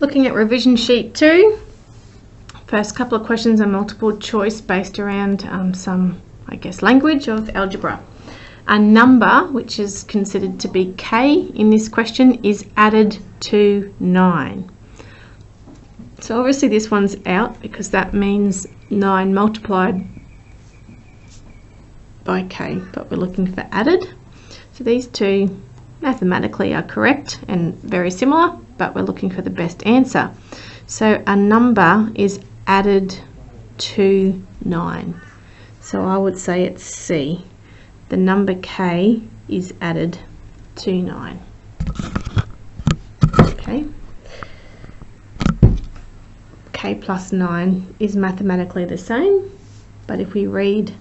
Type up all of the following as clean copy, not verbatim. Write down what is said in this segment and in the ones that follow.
Looking at revision sheet 2, first couple of questions are multiple choice based around some, I guess, language of algebra. A number, which is considered to be k in this question, is added to 9. So obviously this one's out because that means 9 multiplied by k, but we're looking for added. So these two mathematically are correct and very similar, but we're looking for the best answer. So a number is added to 9. So I would say it's C. The number k is added to 9. Okay. K plus 9 is mathematically the same, but if we read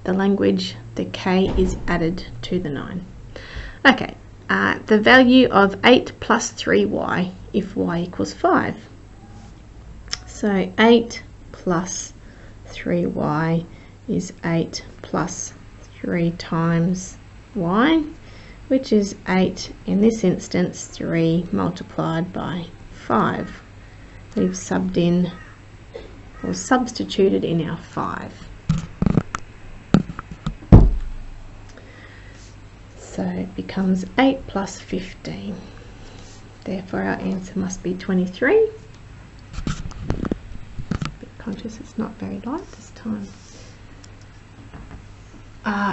the language, the k is added to the 9. Okay, the value of 8 plus 3y if y equals 5. So 8 plus 3y is 8 plus 3 times y, which is 8, in this instance 3 multiplied by 5. We've subbed in or substituted in our 5. So it becomes 8 plus 15. Therefore our answer must be 23. A bit conscious it's not very light this time.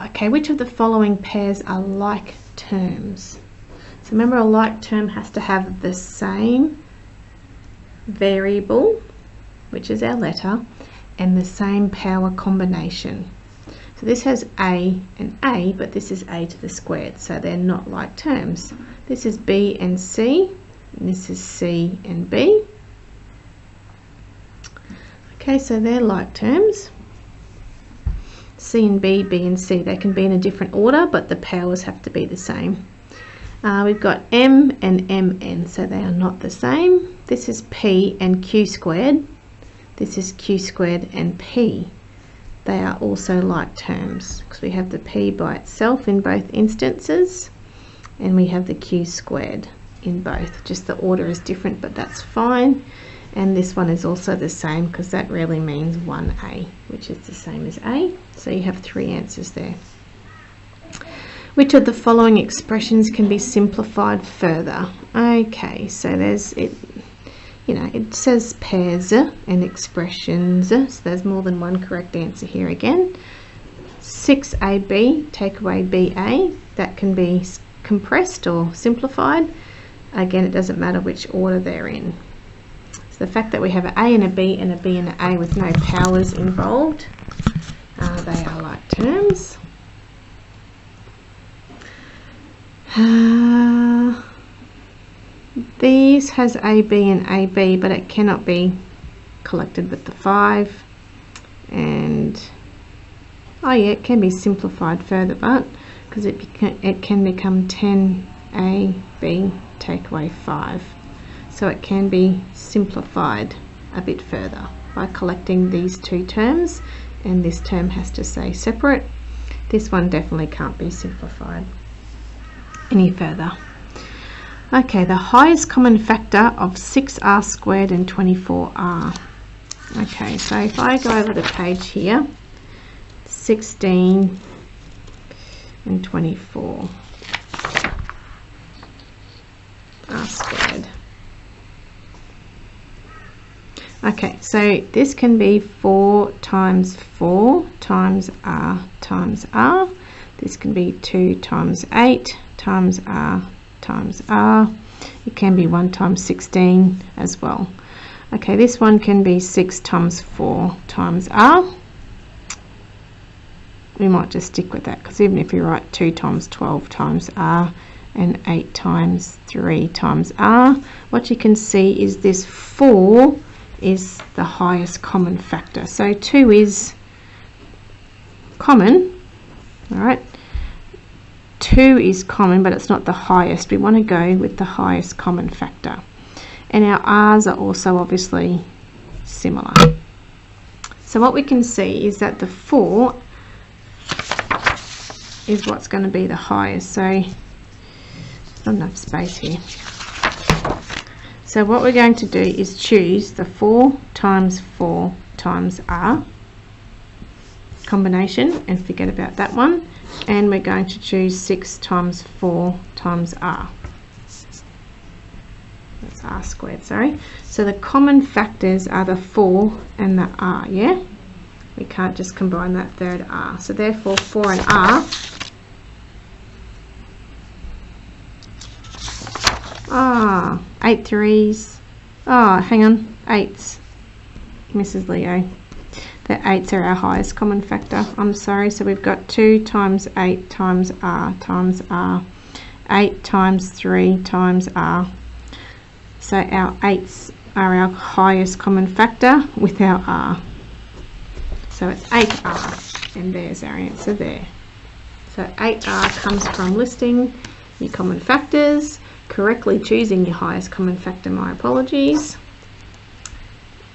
Okay, which of the following pairs are like terms? So remember, a like term has to have the same variable, which is our letter, and the same power combination. So this has a and a, but this is a to the squared, so they're not like terms. This is b and c, and this is c and b. Okay, so they're like terms. C and B, B and C, they can be in a different order, but the powers have to be the same. We've got M and MN, so they are not the same. This is P and Q squared. This is Q squared and P. They are also like terms because we have the P by itself in both instances, and we have the Q squared in both. Just the order is different, but that's fine. And this one is also the same because that really means 1A, which is the same as A. So you have 3 answers there. Which of the following expressions can be simplified further? Okay, so there's it. You know, it says pairs and expressions, so there's more than one correct answer here again. 6AB, take away BA, that can be compressed or simplified. Again, it doesn't matter which order they're in. So the fact that we have an A and a B and a B and an A with no powers involved, they are like terms. These has AB and AB, but it cannot be collected with the 5. And oh yeah, it can be simplified further, but because it can become 10AB take away 5. So it can be simplified a bit further by collecting these two terms, and this term has to stay separate. This one definitely can't be simplified any further. Okay, the highest common factor of 6r squared and 24r. Okay, so if I go over the page here, 16 and 24 r squared. Okay, so this can be 4 times 4 times r times r. This can be 2 times 8 times r times r. It can be 1 times 16 as well. Okay, this one can be 6 times 4 times r. We might just stick with that because even if you write 2 times 12 times r and 8 times 3 times r, what you can see is this 4 is the highest common factor. So 2 is common, all right. 2 is common, but it's not the highest. We want to go with the highest common factor. And our r's are also obviously similar. So what we can see is that the 4 is what's going to be the highest. So there's not enough space here. So what we're going to do is choose the 4 times 4 times r combination and forget about that one, and we're going to choose 6 times 4 times r. That's r squared, sorry. So the common factors are the 4 and the r, yeah? We can't just combine that third r. So therefore 4 and r, 8 threes. Hang on, 8s, Mrs. Leo. The 8s are our highest common factor. I'm sorry, so we've got 2 times 8 times r times r. 8 times 3 times r. So our 8s are our highest common factor with our r. So it's 8r, and there's our answer there. So 8r comes from listing your common factors, correctly choosing your highest common factor, my apologies,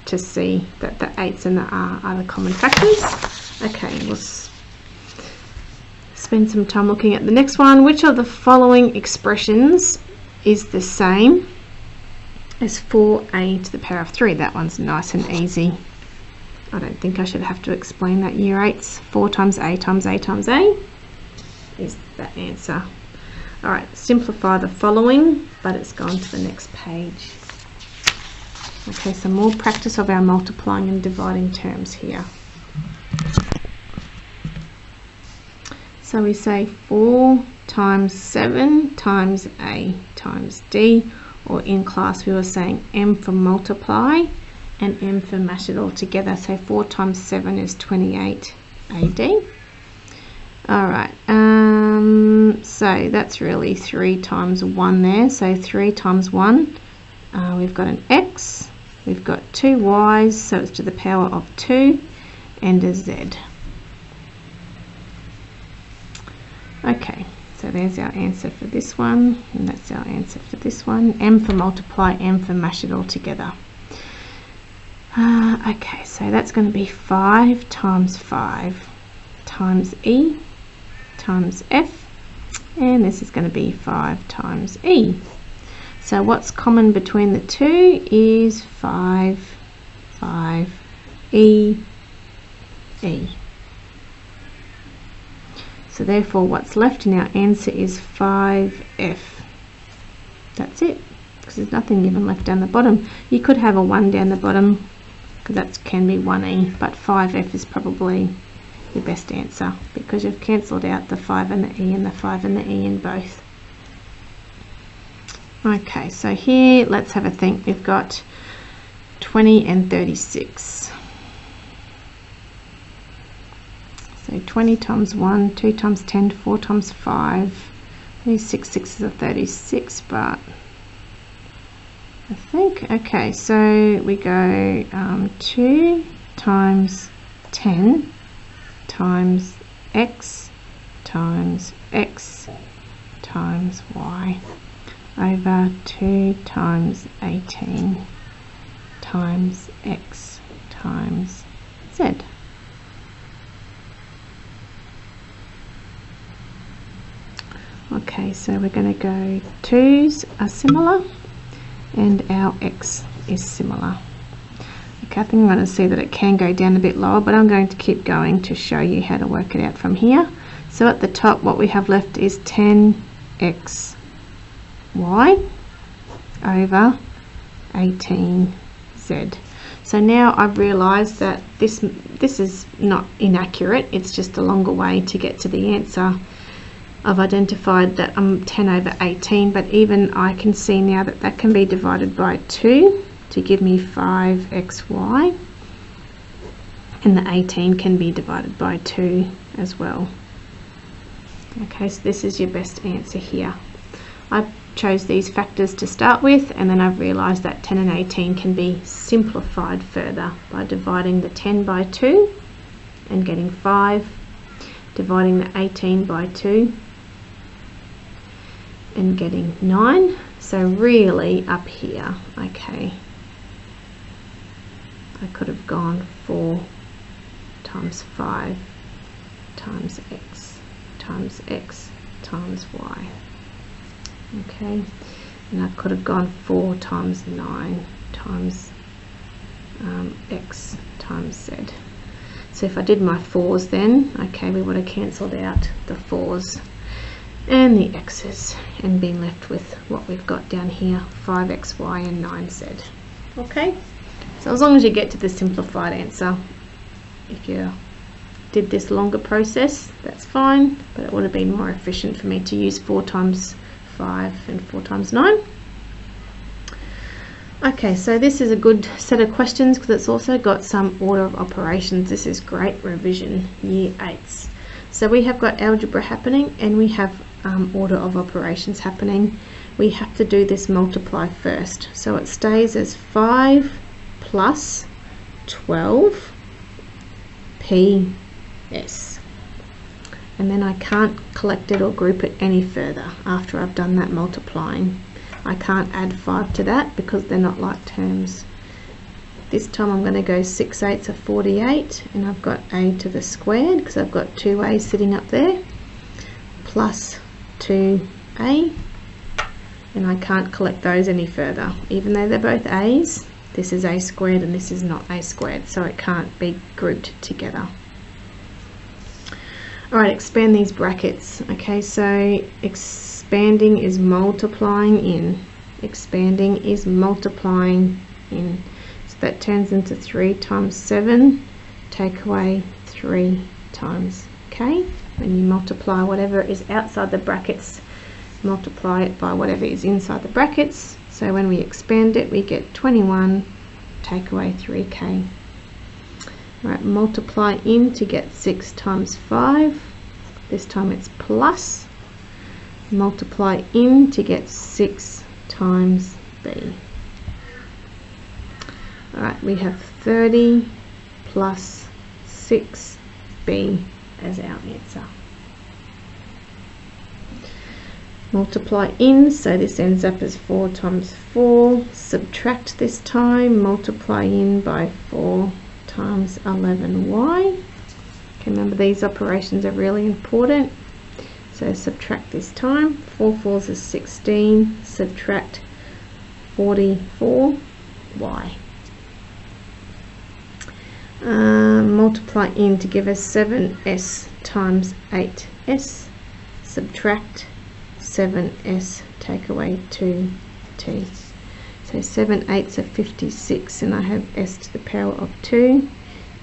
to see that the 8s and the r are the common factors. Okay, we'll spend some time looking at the next one. Which of the following expressions is the same as 4a to the power of 3? That one's nice and easy. I don't think I should have to explain that, year 8s. 4 times a times a times a is the answer. Alright, simplify the following, but it's gone to the next page. Okay, some more practice of our multiplying and dividing terms here. So we say 4 times 7 times a times d, or in class we were saying m for multiply and m for mash it all together. So 4 times 7 is 28 AD. Alright, so that's really 3 times 1 there. So 3 times 1, we've got an x, we've got 2 y's, so it's to the power of 2, and a z. Okay, so there's our answer for this one, and that's our answer for this one. M for multiply, M for mash it all together. Okay, so that's going to be 5 times 5 times E times F, and this is going to be 5 times E. So what's common between the two is 5, 5, E, E. So therefore what's left in our answer is 5F. That's it, because there's nothing even left down the bottom. You could have a 1 down the bottom, because that can be 1E, but 5F is probably your best answer, because you've cancelled out the 5 and the E and the 5 and the E in both. Okay, so here let's have a think. We've got 20 and 36. So 20 times 1, 2 times 10, 4 times 5. These 6 sixes are 36, but I think, okay, so we go 2 times 10 times x times x times y over 2 times 18 times x times z. Okay, so we're going to go 2's are similar and our x is similar. Okay, I think I'm going to see that it can go down a bit lower, but I'm going to keep going to show you how to work it out from here. So at the top what we have left is 10xy over 18z. So now I've realized that this is not inaccurate, it's just a longer way to get to the answer. I've identified that I'm 10 over 18, but even I can see now that that can be divided by 2 to give me 5xy, and the 18 can be divided by 2 as well. Okay, so this is your best answer here. I chose these factors to start with, and then I've realized that 10 and 18 can be simplified further by dividing the 10 by 2 and getting 5, dividing the 18 by 2 and getting 9. So really up here, okay, I could have gone 4 times 5 times x times y. Okay, and I could have gone 4 times 9 times x times z. So if I did my 4's then, okay, we would have cancelled out the 4's and the x's and been left with what we've got down here, 5xy and 9z. Okay, so as long as you get to the simplified answer, if you did this longer process, that's fine, but it would have been more efficient for me to use 4 times 5 and 4 times 9. Okay, so this is a good set of questions because it's also got some order of operations. This is great revision, year 8s. So we have got algebra happening and we have order of operations happening. We have to do this multiply first. So it stays as 5 plus 12 PS. And then I can't collect it or group it any further after I've done that multiplying. I can't add 5 to that because they're not like terms. This time I'm going to go 6 8s are 48, and I've got a to the squared because I've got 2a sitting up there, plus 2a, and I can't collect those any further. Even though they're both a's, this is a squared and this is not a squared, so it can't be grouped together. Alright, expand these brackets. Okay, so expanding is multiplying in. Expanding is multiplying in. So that turns into 3 times 7, take away 3 times k. When you multiply whatever is outside the brackets, multiply it by whatever is inside the brackets. So when we expand it, we get 21, take away 3k. Right, multiply in to get 6 times 5. This time it's plus. Multiply in to get 6 times b. Alright, we have 30 plus 6b as our answer. Multiply in, so this ends up as 4 times 4. Subtract this time, multiply in by 4 times 11y. Okay, remember these operations are really important. So subtract this time, 4 4s is 16, subtract 44y. Multiply in to give us 7s times 8s, subtract 7s, take away 2t. So 7 8s are 56, and I have s to the power of 2,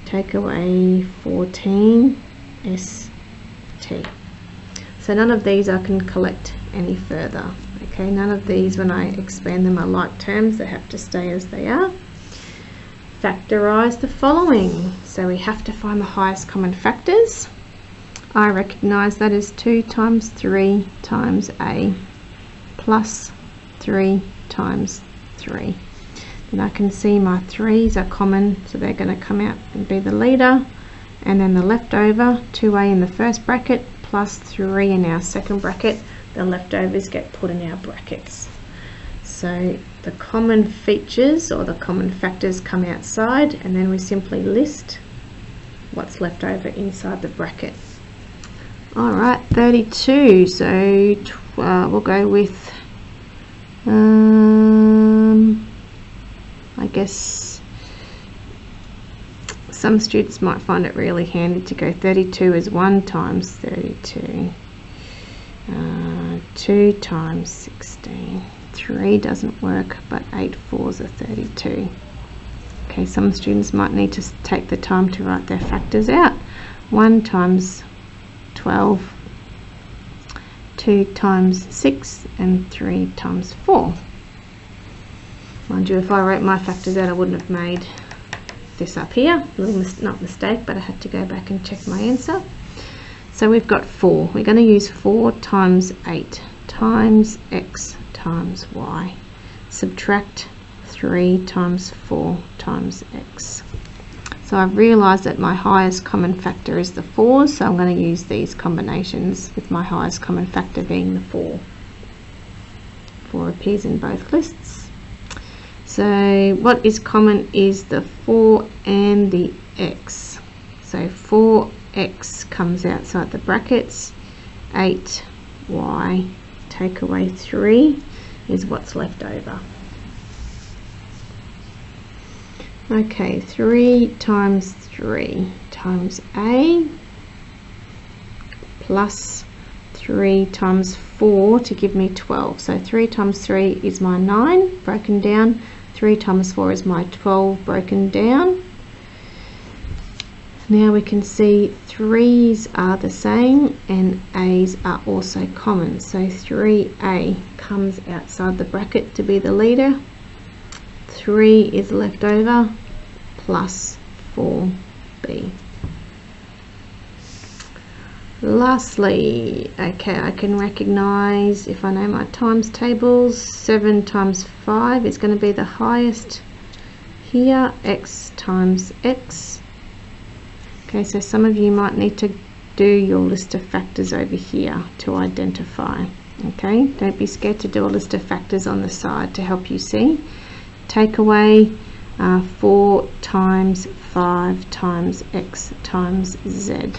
take away 14 st. So none of these I can collect any further. Okay, none of these, when I expand them, are like terms. They have to stay as they are. Factorize the following. So we have to find the highest common factors. I recognize that is 2 times 3 times a plus 3 times 3. Then I can see my 3's are common, so they're going to come out and be the leader. And then the leftover, 2a in the first bracket plus 3 in our second bracket, the leftovers get put in our brackets. So the common features or the common factors come outside, and then we simply list what's left over inside the bracket. Alright, 32, so we'll go with I guess some students might find it really handy to go 32 as 1 times 32, 2 times 16, 3 doesn't work, but 8 4s are 32. Okay, some students might need to take the time to write their factors out. 1 times 12, 2 times 6, and 3 times 4. Mind you, if I wrote my factors out, I wouldn't have made this up here. Not mistake, but I had to go back and check my answer. So we've got 4. We're going to use 4 times 8 times x times y. Subtract 3 times 4 times x. So I've realised that my highest common factor is the 4, so I'm going to use these combinations with my highest common factor being the 4. 4 appears in both lists. So what is common is the 4 and the x. So 4x comes outside the brackets, 8y, take away 3. is what's left over. Okay, 3 times 3 times A plus 3 times 4 to give me 12. So 3 times 3 is my 9 broken down. 3 times 4 is my 12 broken down. Now we can see 3's are the same and A's are also common. So 3A comes outside the bracket to be the leader. 3 is left over plus 4B. Lastly, okay, I can recognize, if I know my times tables, 7 times 5 is going to be the highest here, x times x. Okay, so some of you might need to do your list of factors over here to identify. Okay, don't be scared to do a list of factors on the side to help you see. Take away 4 times 5 times x times z.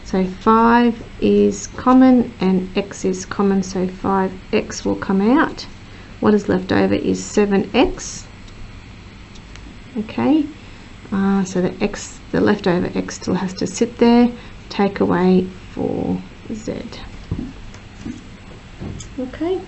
So 5 is common and x is common, so 5x will come out. What is left over is 7x. Okay, so the leftover x still has to sit there. Take away 4z. Okay.